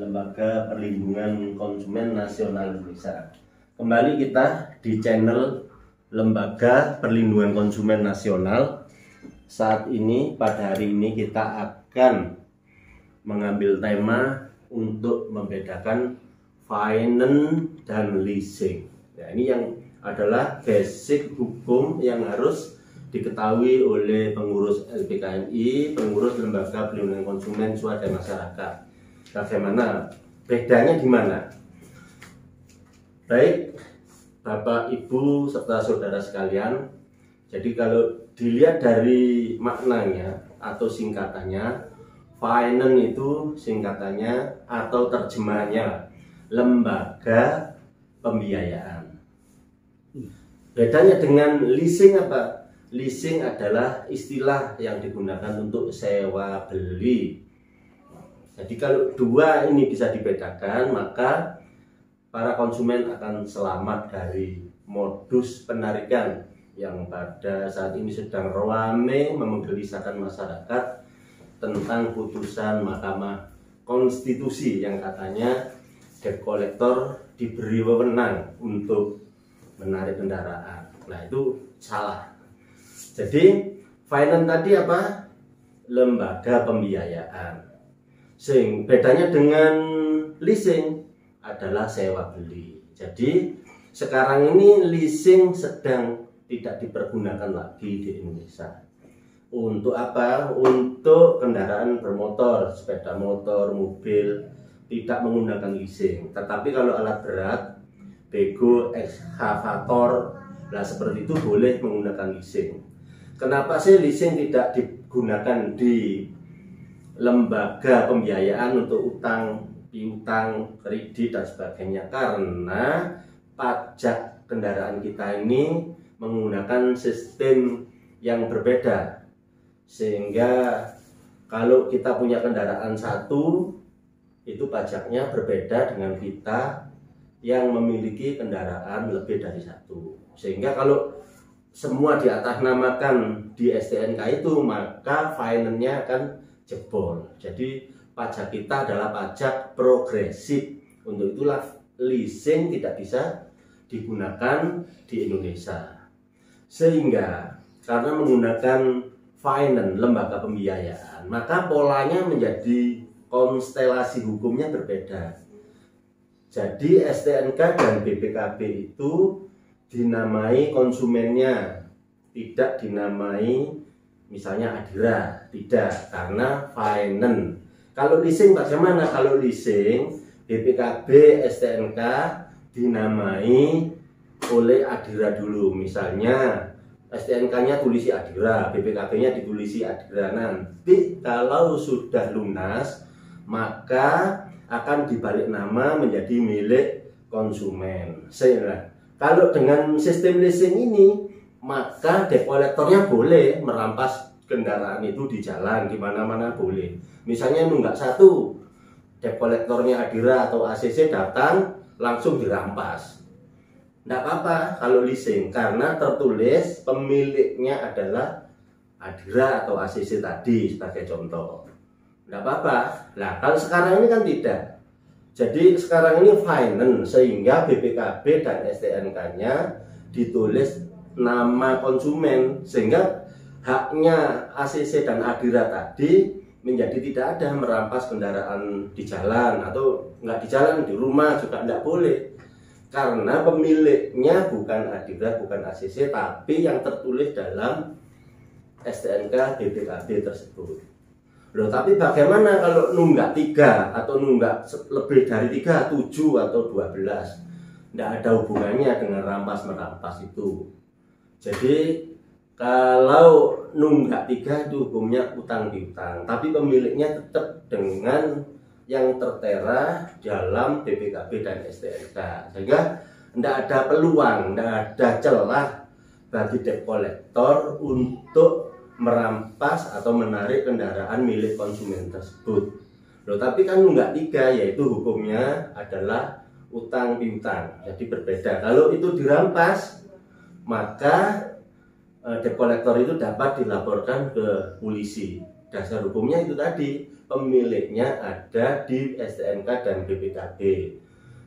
Lembaga Perlindungan Konsumen Nasional Indonesia. Kembali kita di channel Lembaga Perlindungan Konsumen Nasional. Saat ini, pada hari ini kita akan mengambil tema untuk membedakan finance dan leasing. Nah, ini yang adalah basic hukum yang harus diketahui oleh pengurus LPKNI, pengurus Lembaga Perlindungan Konsumen Swadaya Masyarakat. Bagaimana bedanya di mana? Baik, Bapak, Ibu, serta saudara sekalian. Jadi kalau dilihat dari maknanya atau singkatannya, finance itu singkatannya atau terjemahannya lembaga pembiayaan. Bedanya dengan leasing apa? Leasing adalah istilah yang digunakan untuk sewa beli. Jadi kalau dua ini bisa dibedakan, maka para konsumen akan selamat dari modus penarikan yang pada saat ini sedang ramai menggelisahkan masyarakat tentang putusan Mahkamah Konstitusi yang katanya debt collector diberi wewenang untuk menarik kendaraan. Nah, itu salah. Jadi finance tadi apa? Lembaga pembiayaan. Bedanya dengan leasing adalah sewa beli. Jadi sekarang ini leasing sedang tidak dipergunakan lagi di Indonesia. Untuk apa? Untuk kendaraan bermotor, sepeda motor, mobil, tidak menggunakan leasing. Tetapi kalau alat berat, bego, ekskavator, nah seperti itu boleh menggunakan leasing. Kenapa sih leasing tidak digunakan di lembaga pembiayaan untuk utang, piutang, kredit dan sebagainya? Karena pajak kendaraan kita ini menggunakan sistem yang berbeda, sehingga kalau kita punya kendaraan satu itu pajaknya berbeda dengan kita yang memiliki kendaraan lebih dari satu. Sehingga kalau semua diatasnamakan di STNK itu, maka finance-nya akan jebol. Jadi pajak kita adalah pajak progresif. Untuk itulah leasing tidak bisa digunakan di Indonesia. Sehingga karena menggunakan finance, lembaga pembiayaan, maka polanya menjadi konstelasi hukumnya berbeda. Jadi STNK dan BPKB itu dinamai konsumennya, tidak dinamai misalnya Adira, tidak, karena finance. Kalau leasing bagaimana? Kalau leasing BPKB, STNK dinamai oleh Adira dulu. Misalnya STNK-nya tulisi Adira, BPKB-nya ditulisi Adira. Nanti kalau sudah lunas, maka akan dibalik nama menjadi milik konsumen. Sehingga kalau dengan sistem leasing ini, maka debt collectornya boleh merampas kendaraan itu di jalan, di mana-mana boleh. Misalnya nunggak satu, debt collectornya Adira atau ACC datang, langsung dirampas. Tidak apa-apa kalau leasing, karena tertulis pemiliknya adalah Adira atau ACC tadi sebagai contoh. Tidak apa-apa. Nah, kalau sekarang ini kan tidak. Jadi sekarang ini finance, sehingga BPKB dan STNK-nya ditulis nama konsumen, sehingga haknya ACC dan Adira tadi menjadi tidak ada merampas kendaraan di jalan, atau nggak di jalan, di rumah juga tidak boleh, karena pemiliknya bukan Adira, bukan ACC, tapi yang tertulis dalam STNK BPKB tersebut. Loh, tapi bagaimana kalau nunggak 3 atau nunggak lebih dari 3, 7 atau 12? Tidak ada hubungannya dengan rampas-merampas itu. Jadi kalau nunggak 3 itu hukumnya utang piutang, tapi pemiliknya tetap dengan yang tertera dalam BPKB dan STNK. Sehingga tidak ada peluang, tidak ada celah bagi debt collector untuk merampas atau menarik kendaraan milik konsumen tersebut. Loh, tapi kan nunggak 3, yaitu hukumnya adalah utang piutang. Jadi berbeda. Kalau itu dirampas, maka debt collector itu dapat dilaporkan ke polisi. Dasar hukumnya itu tadi, pemiliknya ada di STNK dan BPKB.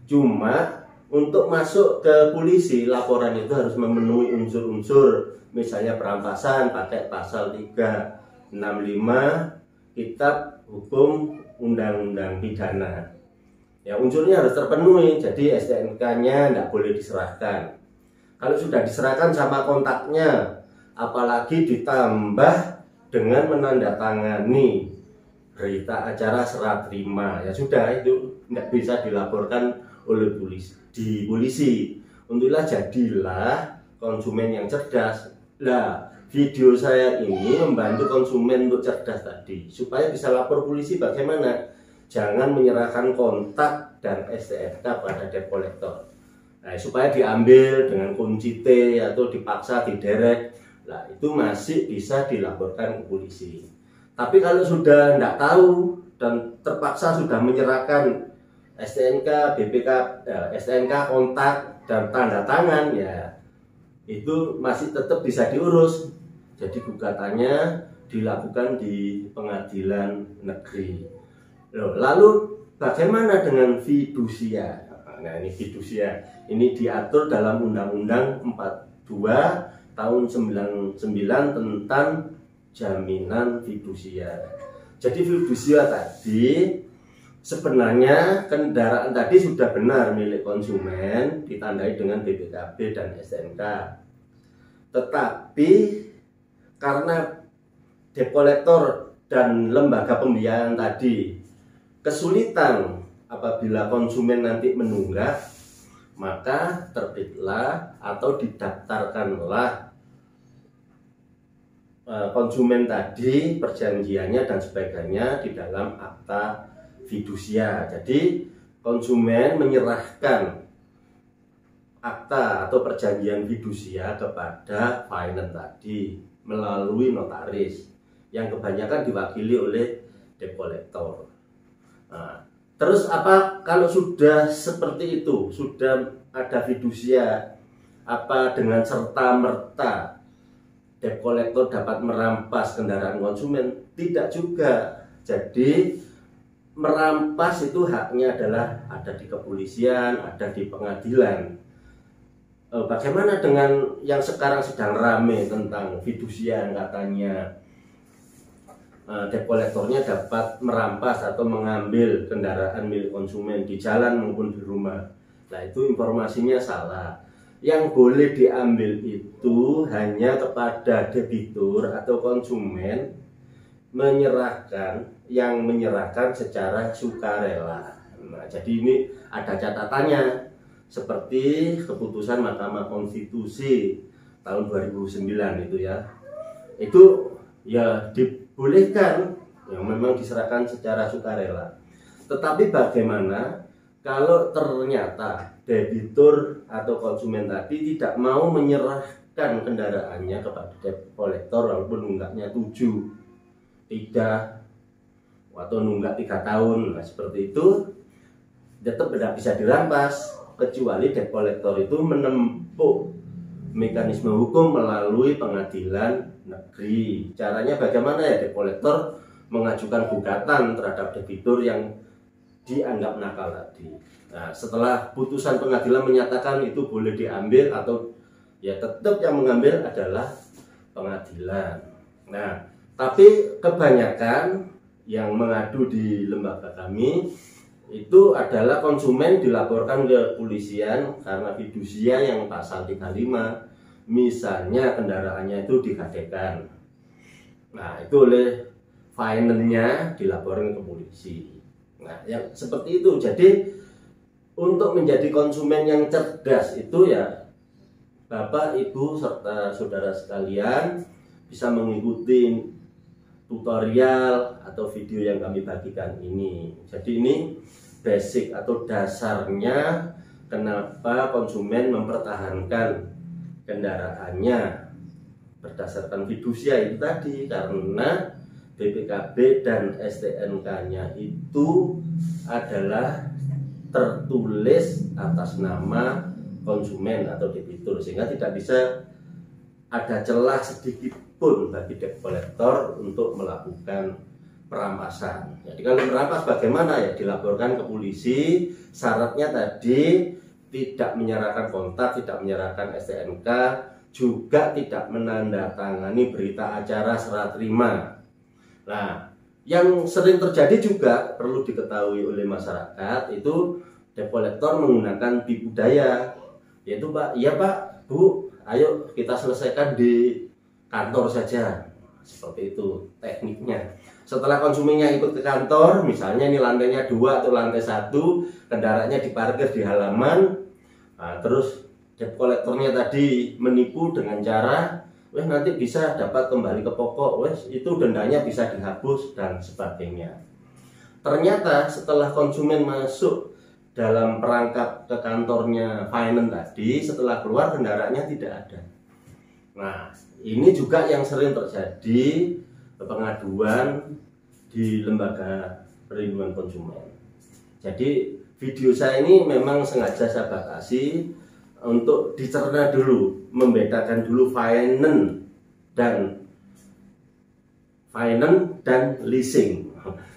Cuma untuk masuk ke polisi, laporan itu harus memenuhi unsur-unsur, misalnya perampasan pakai pasal 365 Kitab Hukum Undang-Undang Pidana. Ya, unsurnya harus terpenuhi, jadi STNK-nya tidak boleh diserahkan. Kalau sudah diserahkan sama kontaknya, apalagi ditambah dengan menandatangani berita acara serah terima, ya sudah, itu tidak bisa dilaporkan oleh polisi. Untunglah jadilah konsumen yang cerdas. Lah, video saya ini membantu konsumen untuk cerdas tadi, supaya bisa lapor polisi. Bagaimana? Jangan menyerahkan kontak dan STNK pada debt collector. Nah, supaya diambil dengan kunci T atau dipaksa diderek. Nah, itu masih bisa dilaporkan ke polisi. Tapi kalau sudah tidak tahu dan terpaksa sudah menyerahkan STNK, STNK, kontak dan tanda tangan, ya itu masih tetap bisa diurus. Jadi gugatannya dilakukan di pengadilan negeri. Lalu bagaimana dengan fidusia? Nah, ini fidusia ini diatur dalam Undang-Undang 42 tahun 99 tentang jaminan fidusia. Jadi fidusia tadi sebenarnya kendaraan tadi sudah benar milik konsumen, ditandai dengan BPKB dan STNK. Tetapi karena debt collector dan lembaga pembiayaan tadi kesulitan apabila konsumen nanti menunggak, maka terbitlah atau didaftarkanlah konsumen tadi perjanjiannya dan sebagainya di dalam akta fidusia. Jadi konsumen menyerahkan akta atau perjanjian fidusia kepada finance tadi melalui notaris yang kebanyakan diwakili oleh debt collector. Nah, terus apa kalau sudah seperti itu, sudah ada fidusia, apa dengan serta-merta debt collector dapat merampas kendaraan konsumen? Tidak juga. Jadi merampas itu haknya adalah ada di kepolisian, ada di pengadilan. Bagaimana dengan yang sekarang sedang rame tentang fidusia, katanya debt collectornya dapat merampas atau mengambil kendaraan milik konsumen di jalan maupun di rumah. Nah, itu informasinya salah. Yang boleh diambil itu hanya kepada debitur atau konsumen yang menyerahkan secara sukarela. Nah, jadi ini ada catatannya, seperti keputusan Mahkamah Konstitusi tahun 2009 itu ya. Itu ya dibolehkan, yang memang diserahkan secara sukarela. Tetapi bagaimana kalau ternyata debitur atau konsumen tadi tidak mau menyerahkan kendaraannya kepada debt collector walaupun nunggaknya 7, 3 atau nunggak 3 tahun, nah seperti itu tetap tidak bisa dirampas kecuali debt collector itu menempuh mekanisme hukum melalui pengadilan negeri. Caranya bagaimana ya? Debt collector mengajukan gugatan terhadap debitur yang dianggap nakal tadi. Nah, setelah putusan pengadilan menyatakan itu boleh diambil atau ya tetap yang mengambil adalah pengadilan. Nah, tapi kebanyakan yang mengadu di lembaga kami itu adalah konsumen dilaporkan ke polisian karena fidusia yang pasal 35, misalnya kendaraannya itu digadekan. Nah, itu oleh finance-nya dilaporkan ke polisi. Nah, yang seperti itu. Jadi untuk menjadi konsumen yang cerdas itu ya Bapak, Ibu, serta saudara sekalian bisa mengikuti tutorial atau video yang kami bagikan ini. Jadi ini basic atau dasarnya kenapa konsumen mempertahankan kendaraannya berdasarkan fidusia itu tadi, karena BPKB dan STNK-nya itu adalah tertulis atas nama konsumen atau debitur, sehingga tidak bisa ada celah sedikit pun bagi debt collector untuk melakukan perampasan. Jadi kalau merampas bagaimana ya, dilaporkan ke polisi. Syaratnya tadi tidak menyerahkan kontak, tidak menyerahkan STNK, juga tidak menandatangani berita acara serah terima. Nah, yang sering terjadi juga perlu diketahui oleh masyarakat itu debt collector menggunakan tipu daya, yaitu Pak, iya Pak, Bu, ayo kita selesaikan di kantor saja. Seperti itu tekniknya. Setelah konsumennya ikut ke kantor, misalnya ini lantainya 2 atau lantai 1, kendaraannya diparkir di halaman, nah, terus debt collectornya tadi menipu dengan cara, weh nanti bisa dapat kembali ke pokok, weh itu dendanya bisa dihapus dan sebagainya. Ternyata setelah konsumen masuk dalam perangkap ke kantornya finance tadi, setelah keluar kendaraannya tidak ada. Nah, ini juga yang sering terjadi pengaduan di lembaga perlindungan konsumen. Jadi video saya ini memang sengaja saya batasi untuk dicerna dulu, membedakan dulu finance dan leasing.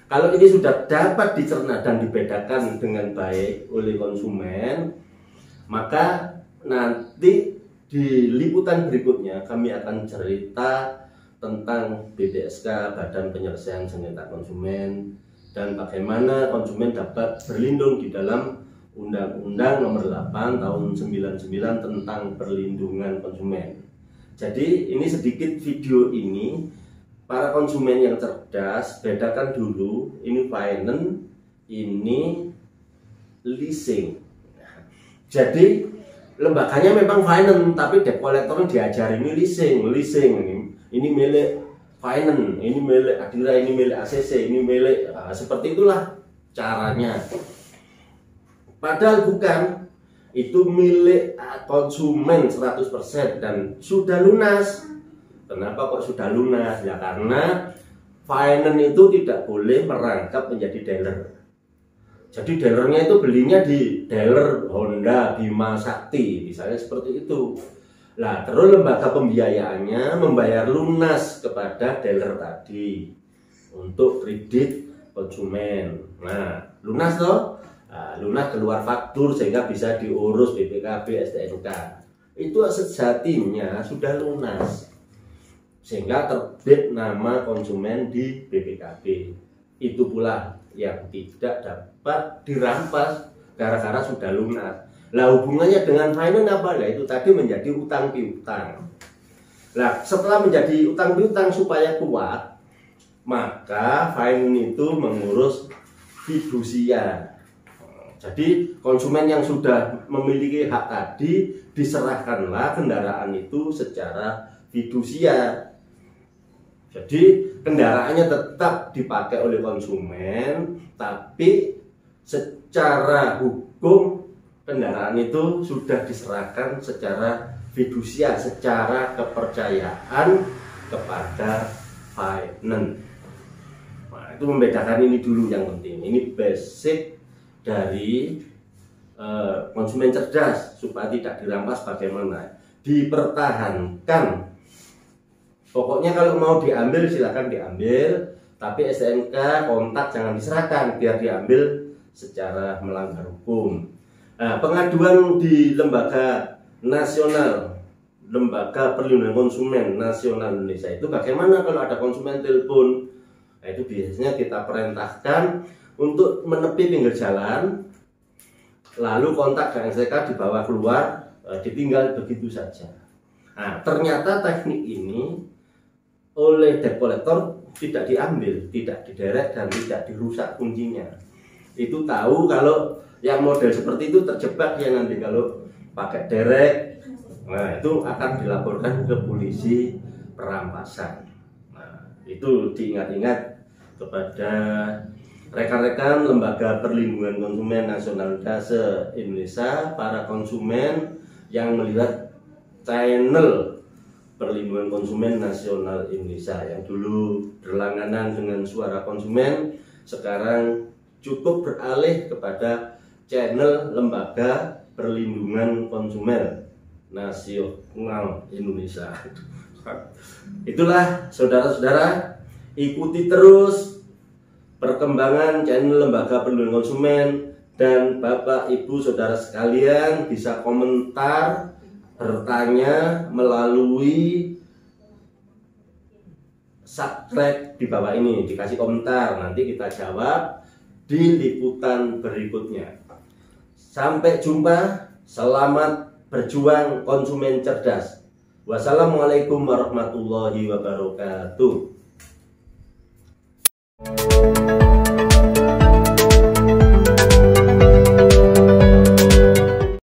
Kalau ini sudah dapat dicerna dan dibedakan dengan baik oleh konsumen, maka nanti di liputan berikutnya kami akan cerita tentang BPSK, Badan Penyelesaian Sengketa Konsumen, dan bagaimana konsumen dapat berlindung di dalam Undang-Undang Nomor 8 Tahun 99 tentang perlindungan konsumen. Jadi ini sedikit video ini, para konsumen yang cerdas bedakan dulu ini finance, ini leasing. Jadi lembaganya memang finance, tapi debt collector diajari ini leasing ini milik finance, ini milik Adira, ini milik ACC, ini milik seperti itulah caranya. Padahal bukan, itu milik konsumen 100% dan sudah lunas. Kenapa kok sudah lunas? Ya karena finance itu tidak boleh merangkap menjadi dealer. Jadi dealernya itu belinya di dealer Honda, Bima, Sakti, misalnya seperti itu. Nah, terus lembaga pembiayaannya membayar lunas kepada dealer tadi untuk kredit konsumen. Nah, lunas toh? Nah, lunas keluar faktur sehingga bisa diurus BPKB, STNK. Itu sejatinya sudah lunas. Sehingga terbit nama konsumen di BPKB. Itu pula yang tidak dapat dirampas gara-gara sudah lunas. Lah hubungannya dengan finance apa? Lah itu tadi menjadi utang piutang. Nah, setelah menjadi utang piutang supaya kuat, maka finance itu mengurus fidusia. Jadi konsumen yang sudah memiliki hak tadi diserahkanlah kendaraan itu secara fidusia. Jadi kendaraannya tetap dipakai oleh konsumen, tapi secara hukum kendaraan itu sudah diserahkan secara fidusia, secara kepercayaan kepada finance. Nah, itu membedakan ini dulu yang penting. Ini basic dari konsumen cerdas supaya tidak dirampas bagaimana. Dipertahankan. Pokoknya kalau mau diambil silakan diambil, tapi STNK kontak jangan diserahkan biar diambil secara melanggar hukum. Nah, pengaduan di lembaga nasional, lembaga perlindungan konsumen nasional Indonesia itu bagaimana kalau ada konsumen telepon? Nah, itu biasanya kita perintahkan untuk menepi pinggir jalan, lalu kontak dengan STNK dibawa keluar, ditinggal begitu saja. Nah, ternyata teknik ini oleh debt collector tidak diambil, tidak diderek dan tidak dirusak kuncinya. Itu tahu kalau yang model seperti itu terjebak ya nanti kalau pakai derek, nah itu akan dilaporkan ke polisi perampasan. Nah, itu diingat-ingat kepada rekan-rekan lembaga perlindungan konsumen nasional se-Indonesia, para konsumen yang melihat channel perlindungan konsumen nasional Indonesia yang dulu berlangganan dengan suara konsumen, sekarang cukup beralih kepada channel lembaga perlindungan konsumen nasional Indonesia. Itulah saudara-saudara, ikuti terus perkembangan channel Lembaga Perlindungan Konsumen, dan Bapak Ibu Saudara sekalian bisa komentar, bertanya melalui subscribe di bawah ini, dikasih komentar, nanti kita jawab di liputan berikutnya. Sampai jumpa, selamat berjuang konsumen cerdas. Wassalamualaikum warahmatullahi wabarakatuh.